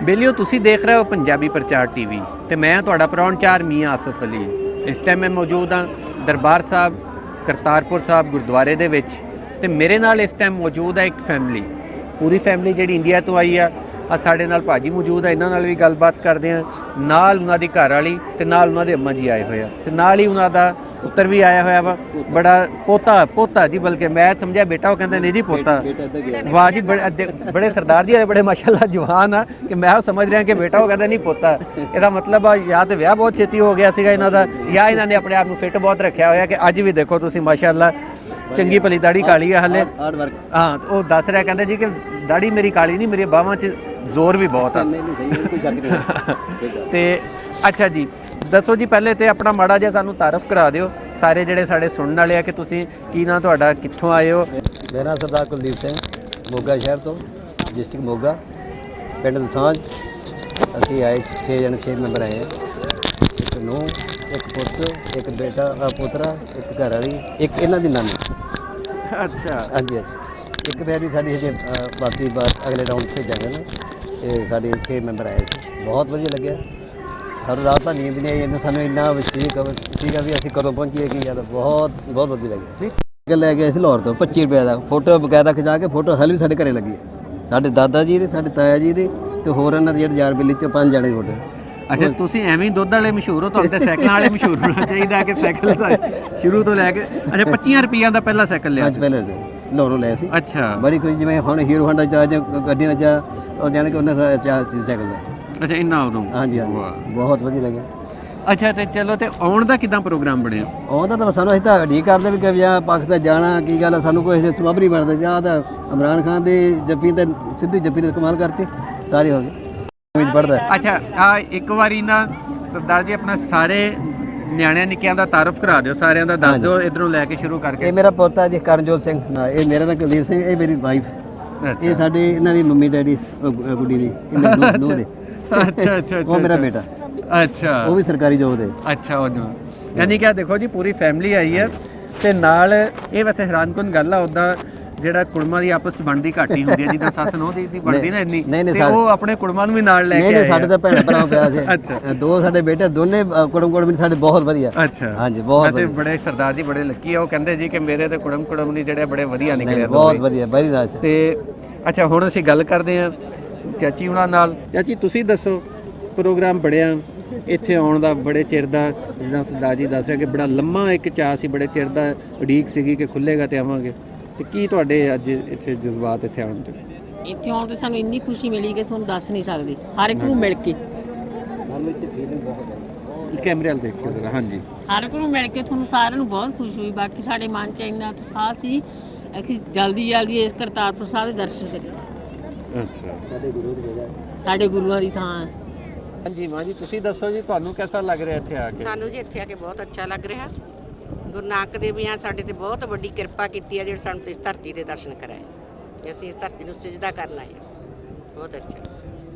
ਬੇਲੀਓ ਤੁਸੀਂ ਦੇਖ ਰਹੇ ਹੋ ਪੰਜਾਬੀ ਪ੍ਰਚਾਰ ਟੀਵੀ ਤੇ ਮੈਂ ਤੁਹਾਡਾ ਪ੍ਰਾਹੁਣਚਾਰ ਮੀਆਂ ਆਸਫ ਅਲੀ। ਇਸ ਟਾਈਮ ਮੈਂ ਮੌਜੂਦ ਹਾਂ ਦਰਬਾਰ ਸਾਹਿਬ ਕਰਤਾਰਪੁਰ ਸਾਹਿਬ ਗੁਰਦੁਆਰੇ ਦੇ ਵਿੱਚ ਤੇ ਮੇਰੇ ਨਾਲ ਇਸ ਟਾਈਮ ਮੌਜੂਦ ਹੈ ਇੱਕ ਫੈਮਿਲੀ, ਪੂਰੀ ਫੈਮਿਲੀ ਜਿਹੜੀ ਇੰਡੀਆ ਤੋਂ ਆਈ ਆ। ਸਾਡੇ ਨਾਲ ਭਾਜੀ ਮੌਜੂਦ ਹੈ, ਇਹਨਾਂ ਨਾਲ ਵੀ ਗੱਲਬਾਤ ਕਰਦੇ ਹਾਂ। ਨਾਲ ਉਹਨਾਂ ਦੀ ਘਰ ਵਾਲੀ ਤੇ ਨਾਲ ਉਹਨਾਂ ਦੇ ਅੰਮਾ ਜੀ ਆਏ ਹੋਏ ਆ ਤੇ ਨਾਲ ਹੀ ਉਹਨਾਂ ਦਾ ਪੁੱਤਰ ਵੀ ਆਇਆ ਹੋਇਆ ਵਾ, ਬੜਾ ਪੋਤਾ ਜੀ, ਬਲਕਿ ਮੈਂ ਸਮਝਿਆ ਬੇਟਾ, ਉਹ ਕਹਿੰਦੇ ਨਹੀਂ ਜੀ ਪੋਤਾ। ਵਾਹ ਜੀ, ਬੜੇ ਸਰਦਾਰ ਜੀ ਬੜੇ ਮਾਸ਼ਾਅੱਲਾ ਜਵਾਨ ਆ ਕਿ ਮੈਂ ਸਮਝ ਰਿਹਾ ਕਿ ਬੇਟਾ, ਉਹ ਕਹਿੰਦਾ ਨਹੀਂ ਪੋਤਾ। ਇਹਦਾ ਮਤਲਬ ਆ ਜਾਂ ਤਾਂ ਵਿਆਹ ਬਹੁਤ ਛੇਤੀ ਹੋ ਗਿਆ ਸੀਗਾ ਇਹਨਾਂ ਦਾ, ਜਾਂ ਇਹਨਾਂ ਨੇ ਆਪਣੇ ਆਪ ਨੂੰ ਫਿੱਟ ਬਹੁਤ ਰੱਖਿਆ ਹੋਇਆ ਕਿ ਅੱਜ ਵੀ ਦੇਖੋ ਤੁਸੀਂ ਮਾਸ਼ਾਅੱਲਾ ਚੰਗੀ ਭਲੀ ਦਾੜੀ ਕਾਲੀ ਆ ਹਲੇ। ਹਾਂ, ਉਹ ਦੱਸ ਰਿਹਾ ਕਹਿੰਦੇ ਜੀ ਕਿ ਦਾੜੀ ਮੇਰੀ ਕਾਲੀ ਨਹੀਂ, ਮੇਰੀਆਂ ਬਾਹਾਂ 'ਚ ਜ਼ੋਰ ਵੀ ਬਹੁਤ ਆ। ਤੇ ਅੱਛਾ ਜੀ, ਦੱਸੋ ਜੀ ਪਹਿਲੇ ਤੇ ਆਪਣਾ ਮਾੜਾ ਜਿਹਾ ਸਾਨੂੰ ਤਾਰਫ ਕਰਾ ਦਿਓ, ਸਾਰੇ ਜਿਹੜੇ ਸਾਡੇ ਸੁਣਨ ਵਾਲੇ ਆ, ਕਿ ਤੁਸੀਂ ਕੀ ਨਾਂ ਤੁਹਾਡਾ, ਕਿੱਥੋਂ ਆਏ ਹੋ? ਮੇਰਾ ਨਾਂ ਸਰਦਾਰ ਕੁਲਦੀਪ ਸਿੰਘ, ਮੋਗਾ ਸ਼ਹਿਰ ਤੋਂ, ਡਿਸਟ੍ਰਿਕਟ ਮੋਗਾ, ਪਿੰਡ ਦਸਾਂਝ। ਅਸੀਂ ਆਏ 6 ਮੈਂਬਰ ਆਏ ਹਾਂ। ਇੱਕ ਨੂੰਹ, ਇੱਕ ਪੁੱਤ, ਇੱਕ ਬੇਟਾ ਪੋਤਰਾ, ਇੱਕ ਘਰ ਵਾਲੀ, ਇੱਕ ਇਹਨਾਂ ਦੀ ਨਾਨੀ। ਅੱਛਾ, ਹਾਂਜੀ ਹਾਂਜੀ, ਇੱਕ ਬੇਟੀ ਸਾਡੀ ਹਜੇ, ਬਾਕੀ ਬਾਤ ਅਗਲੇ ਰਾਊਂਡ 'ਤੇ ਭੇਜਾਂਗੇ ਨਾ। ਇਹ ਸਾਡੇ 6 ਮੈਂਬਰ ਆਏ ਸੀ, ਬਹੁਤ ਵਧੀਆ ਲੱਗਿਆ ਸਾਨੂੰ। ਰਾਤ ਤਾਂ ਨੀਂਦ ਨਹੀਂ ਆਈ, ਇਹਨੂੰ ਸਾਨੂੰ ਇੰਨਾ ਸੀਗਾ ਵੀ ਅਸੀਂ ਕਦੋਂ ਪਹੁੰਚੀਏ, ਕੀ ਗੱਲ। ਬਹੁਤ ਵਧੀਆ ਲੱਗਿਆ। ਗੱਲ ਲੈ ਕੇ ਆਏ ਸੀ ਲਾਹੌਰ ਤੋਂ 25 ਰੁਪਏ ਦਾ, ਫੋਟੋ ਬਕਾਇਦਾ ਖਿਚਾ ਕੇ। ਫੋਟੋ ਹਾਲੇ ਵੀ ਸਾਡੇ ਘਰੇ ਲੱਗੀ ਹੈ, ਸਾਡੇ ਦਾਦਾ ਜੀ ਦੀ, ਸਾਡੇ ਤਾਇਆ ਜੀ ਦੀ, ਤੇ ਹੋਰ ਇਹਨਾਂ ਦੀ ਜਿਹੜੇ ਯਾਰ ਬੇਲੀ 'ਚ 5 ਜਾਣੇ ਫੋਟੋ। ਅੱਛਾ, ਤੁਸੀਂ ਐਵੇਂ ਹੀ ਦੁੱਧ ਵਾਲੇ ਮਸ਼ਹੂਰ ਹੋ, ਤੁਹਾਨੂੰ ਤਾਂ ਸਾਈਕਲਾਂ ਵਾਲੇ ਮਸ਼ਹੂਰ ਹੋਣਾ ਚਾਹੀਦਾ ਕਿ ਸਾਈਕਲ ਸ਼ੁਰੂ ਤੋਂ ਲੈ ਕੇ। ਅੱਛਾ, 25 ਰੁਪਈਆਂ ਦਾ ਪਹਿਲਾ ਸਾਈਕਲ ਲਿਆ ਸੀ? ਪਹਿਲੇ ਲਾਹੌਰੋਂ ਲਿਆ ਸੀ। ਅੱਛਾ, ਬੜੀ ਖੁਸ਼ੀ, ਜਿਵੇਂ ਹੁਣ ਹੀਰੋ ਹੋਂਡਾ ਚਾਹ ਗੱਡੀ ਨਾਲ ਚਾਹ, ਉਹ ਜਾਣੇ ਕਿ ਉਹਨਾਂ ਚਾਹ ਸੀ ਸਾਈਕਲ ਦਾ। ਅੱਛਾ, ਇੰਨਾ ਉਦੋਂ? ਹਾਂਜੀ ਹਾਂਜੀ, ਬਹੁਤ ਵਧੀਆ ਲੱਗਿਆ। ਅੱਛਾ, ਤੇ ਚਲੋ, ਤੇ ਆਉਣ ਦਾ ਕਿੱਦਾਂ ਪ੍ਰੋਗਰਾਮ ਬਣਿਆ? ਆਉਂਦਾ ਤਾਂ ਸਾਨੂੰ, ਅਸੀਂ ਤਾਂ ਉਡੀਕ ਕਰਦੇ ਵੀ ਕਿ ਜਾਂ ਪਾਕਿਸਤਾਨ ਜਾਣਾ, ਕੀ ਗੱਲ, ਸਾਨੂੰ ਕੋਈ ਸਬਬ ਨਹੀਂ ਬਣਦਾ। ਜਾਂ ਤਾਂ ਇਮਰਾਨ ਖਾਨ ਦੀ ਜੱਫੀ ਤੇ ਸਿੱਧੂ ਜੱਫੀ ਨੇ ਕਮਾਲ ਕਰਤੀ, ਸਾਰੇ ਹੋ ਗਏ ਪੜਦਾ। ਅੱਛਾ, ਆ ਇੱਕ ਵਾਰੀ ਨਾ ਸਰਦਾਰ ਜੀ ਆਪਣਾ ਸਾਰੇ ਨਿਆਣਿਆਂ ਨਿੱਕਿਆਂ ਦਾ ਤਾਰਫ ਕਰਾ ਦਿਓ, ਸਾਰਿਆਂ ਦਾ ਦੱਸ ਦਿਓ, ਇਧਰੋਂ ਲੈ ਕੇ ਸ਼ੁਰੂ ਕਰਕੇ। ਇਹ ਮੇਰਾ ਪੋਤਾ ਜੀ ਕਰਨਜੋਤ ਸਿੰਘ, ਇਹ ਮੇਰਾ ਨਾਮ ਕੁਲਦੀਪ ਸਿੰਘ, ਇਹ ਮੇਰੀ ਵਾਈਫ, ਇਹ ਸਾਡੇ ਇਹਨਾਂ ਦੀ ਮੰਮੀ ਡੈਡੀ, ਗੁੱਡੀ ਦੀ ਨੂੰਹ ਦੇ। ਅੱਛਾ ਅੱਛਾ, ਉਹ ਮੇਰਾ ਬੇਟਾ। ਅੱਛਾ, ਉਹ ਵੀ ਸਰਕਾਰੀ ਜੋਬ ਦੇ। ਅੱਛਾ, ਉਹਨੂੰ ਯਾਨੀ ਕਿ ਦੇਖੋ ਜੀ ਪੂਰੀ ਫੈਮਿਲੀ ਆਈ ਹੈ ਤੇ ਨਾਲ ਇਹ ਵੈਸੇ ਹੈਰਾਨਕੁਨ ਗੱਲ ਆ, ਉੱਦਾਂ ਜਿਹੜਾ ਕੁੜਮਾਂ ਦੀ ਆਪਸ ਚ ਬਣਦੀ ਘੱਟ ਹੀ ਹੁੰਦੀ ਹੈ, ਜਿੱਦਾਂ ਸੱਸ ਨੂੰਹ ਦੀ ਬਣਦੀ ਨਾ ਇੰਨੀ, ਤੇ ਉਹ ਆਪਣੇ ਕੁੜਮਾਂ ਨੂੰ ਵੀ ਨਾਲ ਲੈ ਕੇ ਆਏ। ਸਾਡੇ ਤਾਂ ਭੈਣ ਭਰਾ ਪਿਆ ਸੀ। ਅੱਛਾ, 2 ਸਾਡੇ ਬੇਟੇ, ਦੋਨੇ ਕੁੜਮ ਸਾਡੇ ਬਹੁਤ ਵਧੀਆ। ਅੱਛਾ, ਹਾਂਜੀ, ਬਹੁਤ ਵੈਸੇ ਬੜੇ ਸਰਦਾਰ ਜੀ ਬੜੇ ਲੱਕੀ ਆ, ਉਹ ਕਹਿੰਦੇ ਜੀ ਕਿ ਮੇਰੇ ਤੇ ਕੁੜਮ ਨਹੀਂ ਜਿਹੜੇ ਬੜੇ ਵਧੀਆ ਨਿਕਲੇ। ਬਹੁਤ ਵਧੀਆ, ਬੜੀ ਰਾਸ। ਤੇ ਅੱਛਾ, ਹੁਣ ਅਸੀਂ ਗੱਲ ਕਰਦੇ ਹਾਂ ਚਾਚੀ ਉਹਨਾਂ ਨਾਲ। ਚਾਚੀ, ਤੁਸੀਂ ਦੱਸੋ, ਪ੍ਰੋਗਰਾਮ ਬਣਿਆ ਇੱਥੇ ਆਉਣ ਦਾ ਬੜੇ ਚਿਰ ਦਾ, ਜਿੱਦਾਂ ਸਰਦਾਰ ਜੀ ਦੱਸ ਰਿਹਾ ਕਿ ਬੜਾ ਲੰਮਾ ਇੱਕ ਚਾਅ ਸੀ, ਬੜੇ ਚਿਰ ਦਾ ਉਡੀਕ ਸੀਗੀ ਕਿ ਖੁੱਲ੍ਹੇਗਾ ਤੇ ਆਵਾਂਗੇ। ਤੇ ਕੀ ਤੁਹਾਡੇ ਅੱਜ ਇੱਥੇ ਜਜ਼ਬਾਤ ਇੱਥੇ ਆਉਣ ਤੇ? ਇੱਥੇ ਆਉਣ ਤੇ ਸਾਨੂੰ ਇੰਨੀ ਖੁਸ਼ੀ ਮਿਲੀ ਕਿ ਤੁਹਾਨੂੰ ਦੱਸ ਨਹੀਂ ਸਕਦੇ, ਹਰ ਇੱਕ ਨੂੰ ਮਿਲ ਕੇ। ਕੈਮਰੇ ਵੱਲ ਦੇਖ ਕੇ ਜ਼ਰਾ। ਹਾਂਜੀ, ਹਰ ਇੱਕ ਨੂੰ ਮਿਲ ਕੇ ਤੁਹਾਨੂੰ ਸਾਰਿਆਂ ਨੂੰ ਬਹੁਤ ਖੁਸ਼ੀ ਹੋਈ। ਬਾਕੀ ਸਾਡੇ ਮਨ 'ਚ ਇੰਨਾ ਉਤਸ਼ਾਹ ਸੀ ਕਿ ਜਲਦੀ ਇਸ ਕਰਤਾਰਪੁਰ ਸਾਹਿਬ ਦੇ ਦਰਸ਼ਨ ਕਰੀਏ। ਅੱਛਾ, ਸਾਡੇ ਗੁਰੂਆਂ ਦੀ ਥਾਂ ਹੈ। ਹਾਂਜੀ ਮਾਂ ਜੀ, ਤੁਸੀਂ ਦੱਸੋ ਜੀ, ਤੁਹਾਨੂੰ ਕਿਹਦਾ ਲੱਗ ਰਿਹਾ ਇੱਥੇ ਆ ਕੇ? ਸਾਨੂੰ ਜੀ ਇੱਥੇ ਆ ਕੇ ਬਹੁਤ ਅੱਛਾ ਲੱਗ ਰਿਹਾ। ਗੁਰੂ ਨਾਨਕ ਦੇਵ ਜੀ ਸਾਡੇ ਤੇ ਬਹੁਤ ਵੱਡੀ ਕਿਰਪਾ ਕੀਤੀ ਹੈ, ਜਿਹੜੇ ਸਾਨੂੰ ਇਸ ਧਰਤੀ ਦੇ ਦਰਸ਼ਨ ਕਰਾਏ। ਅਸੀਂ ਇਸ ਧਰਤੀ ਨੂੰ ਸਜਦਾ ਕਰਨ ਆਏ ਹਾਂ। ਬਹੁਤ ਅੱਛਾ।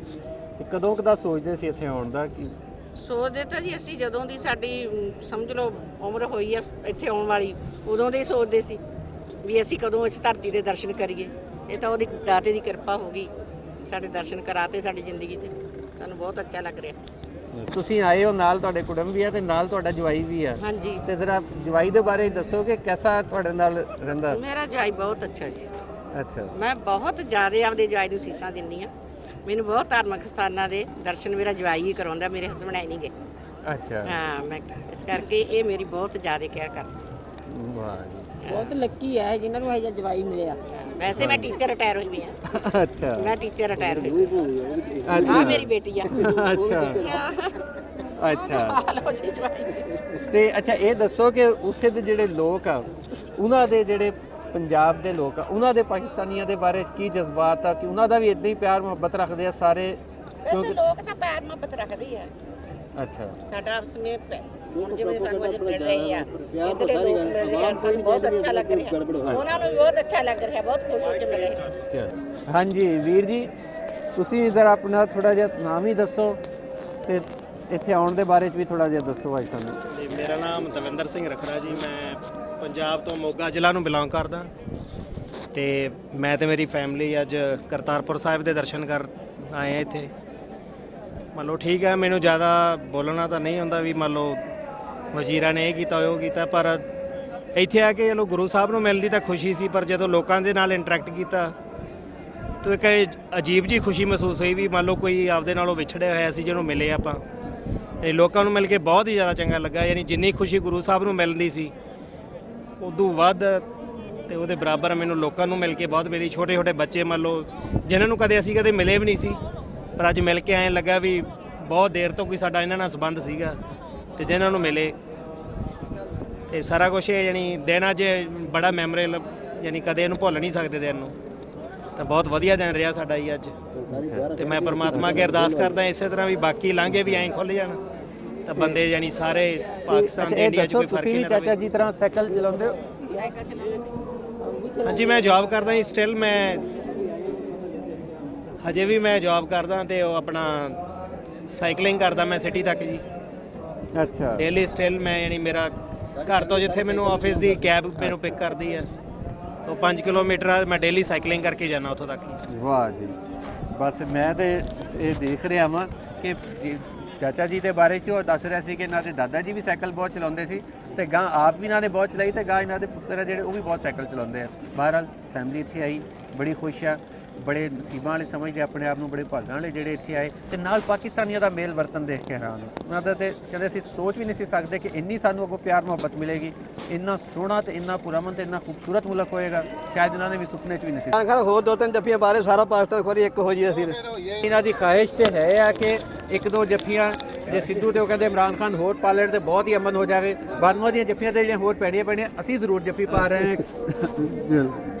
ਤੇ ਕਦੋਂ ਕਦਾ ਸੋਚਦੇ ਸੀ ਇੱਥੇ ਆਉਣ ਦਾ? ਕੀ ਸੋਚਦੇ ਤਾਂ ਜੀ ਅਸੀਂ ਜਦੋਂ ਦੀ ਸਾਡੀ ਸਮਝ ਲਓ ਉਮਰ ਹੋਈ ਆ ਇੱਥੇ ਆਉਣ ਵਾਲੀ, ਉਦੋਂ ਦੇ ਹੀ ਸੋਚਦੇ ਸੀ ਵੀ ਅਸੀਂ ਕਦੋਂ ਇਸ ਧਰਤੀ ਦੇ ਦਰਸ਼ਨ ਕਰੀਏ। ਇਹ ਤਾਂ ਉਹਦੀ ਦਾਤੇ ਦੀ ਕਿਰਪਾ ਹੋ ਗਈ, ਸਾਡੇ ਦਰਸ਼ਨ ਕਰਾਤੇ ਸਾਡੀ ਜ਼ਿੰਦਗੀ 'ਚ। ਸਾਨੂੰ ਬਹੁਤ ਅੱਛਾ ਲੱਗ ਰਿਹਾ। ਤੁਸੀਂ ਆਏ ਹੋ, ਨਾਲ ਤੁਹਾਡੇ ਕੁੜਮ ਵੀ ਆ ਤੇ ਨਾਲ ਤੁਹਾਡਾ ਜਵਾਈ ਵੀ ਆ। ਹਾਂਜੀ, ਤੇ ਜ਼ਰਾ ਜਵਾਈ ਦੇ ਬਾਰੇ ਦੱਸੋ ਕਿ ਕਿਹਦਾ ਤੁਹਾਡੇ ਨਾਲ ਰਹਿੰਦਾ? ਮੇਰਾ ਜਵਾਈ ਬਹੁਤ ਅੱਛਾ ਜੀ। ਅੱਛਾ, ਮੈਂ ਬਹੁਤ ਜ਼ਿਆਦਾ ਆਪਦੇ ਜਵਾਈ ਨੂੰ ਸੀਸਾਂ ਦਿੰਦੀ ਹਾਂ। ਮੈਨੂੰ ਬਹੁਤ ਧਾਰਮਿਕ ਸਥਾਨਾਂ ਦੇ ਦਰਸ਼ਨ ਮੇਰਾ ਜਵਾਈ ਹੀ ਕਰਾਉਂਦਾ, ਮੇਰੇ ਹਸਬੈਂਡ ਹੈ ਨਹੀਂ ਗੇ। ਅੱਛਾ, ਹਾਂ, ਮੈਂ ਇਸ ਕਰਕੇ ਇਹ ਮੇਰੀ ਬਹੁਤ ਜ਼ਿਆਦਾ ਕੇਅਰ ਕਰਦਾ। ਵਾਹ ਜੀ, ਬਹੁਤ ਲੱਕੀ ਹੈ ਜਿਨ੍ਹਾਂ ਨੂੰ ਇਹ ਜਿਹਾ ਜਵਾਈ ਮਿਲਿਆ। ਵੈਸੇ ਮੈਂ ਟੀਚਰ ਰਿਟਾਇਰ ਹੋਈ ਵੀ ਹਾਂ। ਅੱਛਾ, ਮੈਂ ਟੀਚਰ ਰਿਟਾਇਰ ਹੋਈ ਹਾਂ। ਮੇਰੀ ਬੇਟੀ ਆ। ਅੱਛਾ ਅੱਛਾ। ਹਲੋ ਜੀ ਜਵਾਈ ਜੀ। ਤੇ ਅੱਛਾ, ਇਹ ਦੱਸੋ ਕਿ ਉੱਥੇ ਦੇ ਜਿਹੜੇ ਲੋਕ ਆ, ਉਹਨਾਂ ਦੇ ਜਿਹੜੇ ਪੰਜਾਬ ਦੇ ਲੋਕ ਆ, ਉਹਨਾਂ ਦੇ ਪਾਕਿਸਤਾਨੀਆਂ ਦੇ ਬਾਰੇ ਕੀ ਜਜ਼ਬਾਤ ਆ? ਕਿ ਉਹਨਾਂ ਦਾ ਵੀ ਇਦਾਂ ਹੀ ਪਿਆਰ ਮੁਹੱਬਤ ਰੱਖਦੇ ਆ ਸਾਰੇ? ਵੈਸੇ ਲੋਕ ਤਾਂ ਪਿਆਰ ਮੁਹੱਬਤ ਰੱਖਦੇ ਹੀ ਆ। ਅੱਛਾ, ਸਾਡਾ ਆਪਸ ਵਿੱਚ ਹੁਣ ਜਿਵੇਂ ਸਾਨੂੰ ਅੱਜ ਮਿਲ ਰਹੇ ਆ, ਇੱਧਰੇ ਲੋਕ ਮਿਲ ਰਹੇ ਆ, ਸਾਨੂੰ ਬਹੁਤ ਅੱਛਾ ਲੱਗ ਰਿਹਾ। ਉਹਨਾਂ ਨੂੰ ਵੀ ਬਹੁਤ ਅੱਛਾ ਲੱਗ ਰਿਹਾ, ਬਹੁਤ ਖੁਸ਼ ਹੋ ਕੇ ਮਿਲੇ। ਚਲੋ, ਹਾਂਜੀ ਵੀਰ ਜੀ, ਤੁਸੀਂ ਜ਼ਰਾ ਆਪਣਾ ਥੋੜਾ ਜਿਹਾ ਨਾਮ ਹੀ ਦੱਸੋ ਤੇ ਇੱਥੇ ਆਉਣ ਦੇ ਬਾਰੇ 'ਚ ਵੀ ਥੋੜਾ ਜਿਹਾ ਦੱਸੋ ਭਾਈ ਸਾਨੂੰ। ਜੀ, ਮੇਰਾ ਨਾਮ ਦਵਿੰਦਰ ਸਿੰਘ ਰਖੜਾ ਜੀ, ਮੈਂ ਪੰਜਾਬ ਤੋਂ ਮੋਗਾ ਜ਼ਿਲ੍ਹਾ ਨੂੰ ਬਿਲੋਂਗ ਕਰਦਾ ਤੇ ਮੈਂ ਤੇ ਮੇਰੀ ਫੈਮਿਲੀ ਅੱਜ ਕਰਤਾਰਪੁਰ ਸਾਹਿਬ ਦੇ ਦਰਸ਼ਨ ਕਰ ਆਏ ਆ ਇੱਥੇ। ਮੰਨ ਲਓ ਠੀਕ ਹੈ, ਮੈਨੂੰ ਜ਼ਿਆਦਾ ਬੋਲਣਾ ਤਾਂ ਨਹੀਂ ਹੁੰਦਾ ਵੀ ਮੰਨ ਲਓ ਵਜ਼ੀਰਾਂ ਨੇ ਇਹ ਕੀਤਾ ਉਹ ਕੀਤਾ, ਪਰ ਇੱਥੇ ਆ ਕੇ ਚਲੋ ਗੁਰੂ ਸਾਹਿਬ ਨੂੰ ਮਿਲਦੀ ਤਾਂ ਖੁਸ਼ੀ ਸੀ, ਪਰ ਜਦੋਂ ਲੋਕਾਂ ਦੇ ਨਾਲ ਇੰਟਰੈਕਟ ਕੀਤਾ ਤਾਂ ਇੱਕ ਅਜੀਬ ਜੀ ਖੁਸ਼ੀ ਮਹਿਸੂਸ ਹੋਈ ਵੀ ਮੰਨ ਲਓ ਕੋਈ ਆਪਦੇ ਨਾਲੋਂ ਵਿਛੜਿਆ ਹੋਇਆ ਸੀ ਜਿਹਨੂੰ ਮਿਲੇ ਆਪਾਂ। ਇਹ ਲੋਕਾਂ ਨੂੰ ਮਿਲ ਕੇ ਬਹੁਤ ਹੀ ਜ਼ਿਆਦਾ ਚੰਗਾ ਲੱਗਾ, ਯਾਨੀ ਜਿੰਨੀ ਖੁਸ਼ੀ ਗੁਰੂ ਸਾਹਿਬ ਨੂੰ ਮਿਲਦੀ ਸੀ ਉਦੋਂ ਵੱਧ ਤੇ ਉਹਦੇ ਬਰਾਬਰ ਮੈਨੂੰ ਲੋਕਾਂ ਨੂੰ ਮਿਲ ਕੇ ਬਹੁਤ ਮਿਲੀ। ਛੋਟੇ ਛੋਟੇ ਬੱਚੇ ਮੰਨ ਲਓ ਜਿਨ੍ਹਾਂ ਨੂੰ ਕਦੇ ਅਸੀਂ ਕਦੇ ਮਿਲੇ ਵੀ ਨਹੀਂ ਸੀ, ਪਰ ਅੱਜ ਮਿਲ ਕੇ ਐਂ ਲੱਗਾ ਵੀ ਬਹੁਤ ਦੇਰ ਤੋਂ ਕੋਈ ਸਾਡਾ ਇਹਨਾਂ ਨਾਲ ਸੰਬੰਧ ਸੀਗਾ ਤੇ ਜਿਨ੍ਹਾਂ ਨੂੰ ਮਿਲੇ ਤੇ ਸਾਰਾ ਕੁਝ ਇਹ ਯਾਨੀ ਦਿਨ ਅੱਜ ਬੜਾ ਮੈਮੋਰੇਬਲ, ਯਾਨੀ ਕਦੇ ਇਹਨੂੰ ਭੁੱਲ ਨਹੀਂ ਸਕਦੇ ਦਿਨ ਨੂੰ। ਤਾਂ ਬਹੁਤ ਵਧੀਆ ਦਿਨ ਰਿਹਾ ਸਾਡਾ ਹੀ ਅੱਜ, ਤੇ ਮੈਂ ਪਰਮਾਤਮਾ ਅੱਗੇ ਅਰਦਾਸ ਕਰਦਾ ਇਸੇ ਤਰ੍ਹਾਂ ਵੀ ਬਾਕੀ ਲਾਂਘੇ ਵੀ ਐਂ ਖੁੱਲ੍ਹ ਜਾਣ ਤਾਂ ਬੰਦੇ ਯਾਨੀ ਸਾਰੇ ਪਾਕਿਸਤਾਨ ਤੇ ਇੰਡੀਆ 'ਚ ਕੋਈ ਫਰਕ ਨਹੀਂ ਚਾਚਾ ਜੀ ਤਰ੍ਹਾਂ ਸਾਈਕਲ ਚਲਾਉਂਦੇ ਹੋ? ਸਾਈਕਲ ਚਲਾਉਂਦੇ ਸੀ। ਹਾਂਜੀ, ਮੈਂ ਜੌਬ ਕਰਦਾ ਜੀ, ਸਟਿਲ ਮੈਂ ਹਜੇ ਵੀ ਮੈਂ ਜੌਬ ਕਰਦਾ ਤੇ ਉਹ ਆਪਣਾ ਸਾਈਕਲਿੰਗ ਕਰਦਾ ਮੈਂ ਸਿਟੀ ਤੱਕ ਜੀ। ਅੱਛਾ, ਡੇਲੀ ਸਟਿਲ ਮੈਂ ਯਾਨੀ ਮੇਰਾ ਘਰ ਤੋਂ ਜਿੱਥੇ ਮੈਨੂੰ ਆਫਿਸ ਦੀ ਕੈਬ ਮੈਨੂੰ ਪਿਕ ਕਰਦੀ ਹੈ ਤਾਂ 5 ਕਿਲੋਮੀਟਰ ਆ, ਮੈਂ ਡੇਲੀ ਸਾਈਕਲਿੰਗ ਕਰਕੇ ਜਾਂਦਾ ਉੱਥੋਂ ਤੱਕ ਹੀ। ਵਾਹ ਜੀ, ਬਸ ਮੈਂ ਤੇ ਇਹ ਦੇਖ ਰਿਹਾ ਵਾਂ ਕਿ ਚਾਚਾ ਜੀ ਦੇ ਬਾਰੇ 'ਚ ਉਹ ਦੱਸ ਰਿਹਾ ਸੀ ਕਿ ਇਹਨਾਂ ਦੇ ਦਾਦਾ ਜੀ ਵੀ ਸਾਈਕਲ ਬਹੁਤ ਚਲਾਉਂਦੇ ਸੀ ਤੇ ਗਾਂ ਆਪ ਵੀ ਇਹਨਾਂ ਨੇ ਬਹੁਤ ਚਲਾਈ ਤੇ ਗਾਂ ਇਹਨਾਂ ਦੇ ਪੁੱਤਰ ਆ ਜਿਹੜੇ ਉਹ ਵੀ ਬਹੁਤ ਸਾਈਕਲ ਚਲਾਉਂਦੇ ਆ। ਬਹਰਹਾਲ ਫੈਮਿਲੀ ਇੱਥੇ ਆਈ, ਬੜੀ ਖੁਸ਼ ਆ, ਬੜੇ ਨਸੀਬਾਂ ਵਾਲੇ ਸਮਝਦੇ ਆਪਣੇ ਆਪ ਨੂੰ, ਬੜੇ ਭਾਗਾਂ ਵਾਲੇ ਜਿਹੜੇ ਇੱਥੇ ਆਏ ਤੇ ਨਾਲ ਪਾਕਿਸਤਾਨੀਆਂ ਦਾ ਮੇਲ ਵਰਤਨ ਦੇਖ ਕੇ ਹੈਰਾਨ ਹਾਂ। ਉਹਨਾਂ ਦਾ ਤੇ ਕਹਿੰਦੇ ਅਸੀਂ ਸੋਚ ਵੀ ਨਹੀਂ ਸੀ ਸਕਦੇ ਕਿ ਇੰਨੀ ਸਾਨੂੰ ਅੱਗੋਂ ਪਿਆਰ ਮੁਹੱਬਤ ਮਿਲੇਗੀ, ਇੰਨਾ ਸੋਹਣਾ ਤੇ ਇੰਨਾ ਪੁਰਅਮਨ ਤੇ ਇੰਨਾ ਖੂਬਸੂਰਤ ਮੁਲਕ ਹੋਏਗਾ, ਸ਼ਾਇਦ ਇਹਨਾਂ ਨੇ ਵੀ ਸੁਪਨੇ 'ਚ ਵੀ ਨਹੀਂ ਸੀ। ਖਰ ਹੋਰ 2-3 ਜੱਫੀਆਂ ਬਾਰੇ ਸਾਰਾ ਪਾਕਿਸਤਾਨ ਖੋਰੀ ਇੱਕ ਹੋ ਜੀ ਅਸੀਂ। ਇਹਨਾਂ ਦੀ ਖਾਹਿਸ਼ ਤੇ ਹੈ ਆ ਕਿ ਇੱਕ ਦੋ ਜੱਫੀਆਂ ਜੇ ਸਿੱਧੂ ਤੇ ਉਹ ਕਹਿੰਦੇ ਇਮਰਾਨ ਖਾਨ ਹੋਰ ਪਾ ਲੈਣ ਤੇ ਬਹੁਤ ਹੀ ਅਮਨ ਹੋ ਜਾਵੇ। ਬਾਨਵਾ ਦੀਆਂ ਜੱਫੀਆਂ ਤੇ ਜਿਹੜੀਆਂ ਹੋਰ ਪੈਣੀਆਂ ਅਸੀਂ ਜ਼ਰੂਰ ਜੱਫੀ ਪਾ ਰਹੇ ਹਾਂ।